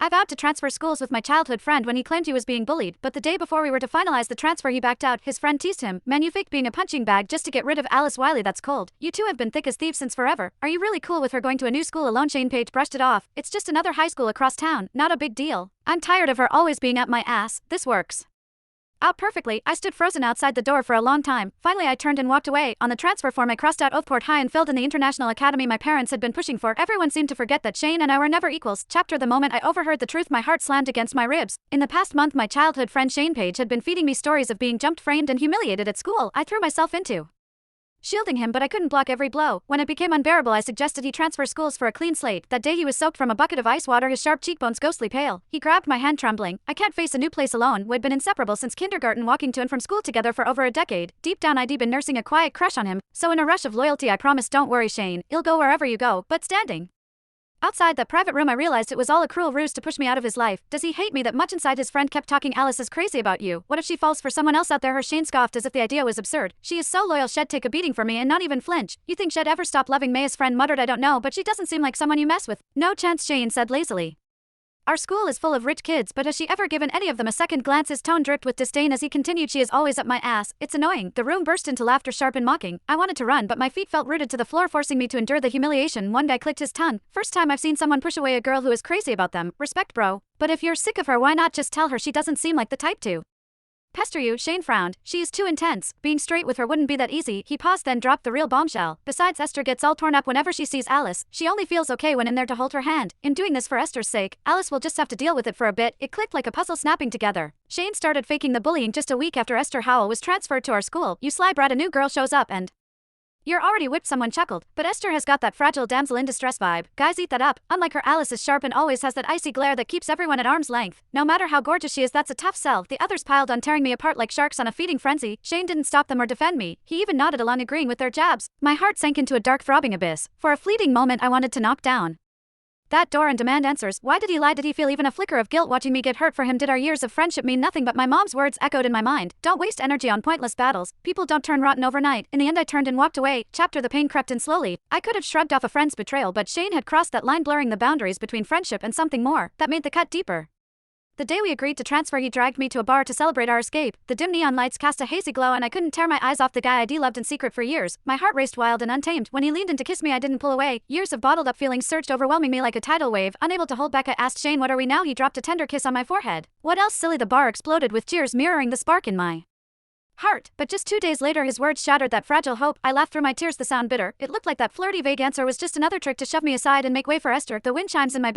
I vowed to transfer schools with my childhood friend when he claimed he was being bullied, but the day before we were to finalize the transfer he backed out. His friend teased him, "Man, you fake being a punching bag just to get rid of Alice Wiley, that's cold. You two have been thick as thieves since forever. Are you really cool with her going to a new school alone?" Shane Page brushed it off. "It's just another high school across town, not a big deal. I'm tired of her always being up my ass, this works out perfectly." I stood frozen outside the door for a long time. Finally I turned and walked away. On the transfer form I crossed out Oathport High and filled in the international academy my parents had been pushing for. Everyone seemed to forget that Shane and I were never equals. Chapter: The moment I overheard the truth, my heart slammed against my ribs. In the past month my childhood friend Shane Page had been feeding me stories of being jumped, framed and humiliated at school. I threw myself into shielding him, but I couldn't block every blow. When it became unbearable I suggested he transfer schools for a clean slate. That day he was soaked from a bucket of ice water, his sharp cheekbones ghostly pale. He grabbed my hand trembling. "I can't face a new place alone." We'd been inseparable since kindergarten, walking to and from school together for over a decade. Deep down I'd been nursing a quiet crush on him, so in a rush of loyalty I promised, "Don't worry Shane, you'll go wherever you go." But standing outside that private room I realized it was all a cruel ruse to push me out of his life. Does he hate me that much? Inside his friend kept talking. "Alice is crazy about you. What if she falls for someone else out there?" Her Shane scoffed as if the idea was absurd. "She is so loyal, she'd take a beating for me and not even flinch." "You think she'd ever stop loving me?" His friend muttered. "I don't know, but she doesn't seem like someone you mess with." "No chance," Shane said lazily. "Our school is full of rich kids, but has she ever given any of them a second glance?" His tone dripped with disdain as he continued, "She is always up my ass. It's annoying." The room burst into laughter, sharp and mocking. I wanted to run, but my feet felt rooted to the floor, forcing me to endure the humiliation. One guy clicked his tongue. "First time I've seen someone push away a girl who is crazy about them. Respect, bro. But if you're sick of her, why not just tell her? She doesn't seem like the type to pester you." Shane frowned. "She is too intense. Being straight with her wouldn't be that easy." He paused, then dropped the real bombshell. "Besides, Esther gets all torn up whenever she sees Alice. She only feels okay when in there to hold her hand. I'm doing this for Esther's sake. Alice will just have to deal with it for a bit." It clicked like a puzzle snapping together. Shane started faking the bullying just a week after Esther Howell was transferred to our school. "You sly brat, a new girl shows up and you're already whipped." Someone chuckled. "But Esther has got that fragile damsel in distress vibe. Guys eat that up. Unlike her, Alice is sharp and always has that icy glare that keeps everyone at arm's length. No matter how gorgeous she is, that's a tough sell." The others piled on, tearing me apart like sharks on a feeding frenzy. Shane didn't stop them or defend me. He even nodded along, agreeing with their jabs. My heart sank into a dark, throbbing abyss. For a fleeting moment I wanted to knock down that door and demand answers. Why did he lie? Did he feel even a flicker of guilt watching me get hurt for him? Did our years of friendship mean nothing? But my mom's words echoed in my mind. "Don't waste energy on pointless battles. People don't turn rotten overnight." In the end I turned and walked away. Chapter: The pain crept in slowly. I could have shrugged off a friend's betrayal, but Shane had crossed that line, blurring the boundaries between friendship and something more. That made the cut deeper. The day we agreed to transfer he dragged me to a bar to celebrate our escape. The dim neon lights cast a hazy glow and I couldn't tear my eyes off the guy I'd loved in secret for years. My heart raced wild and untamed. When he leaned in to kiss me I didn't pull away. Years of bottled up feelings surged, overwhelming me like a tidal wave. Unable to hold back I asked, "Shane, what are we now?" He dropped a tender kiss on my forehead. "What else, silly?" The bar exploded with cheers, mirroring the spark in my heart. But just 2 days later his words shattered that fragile hope. I laughed through my tears, the sound bitter. It looked like that flirty vague answer was just another trick to shove me aside and make way for Esther. The wind chimes in my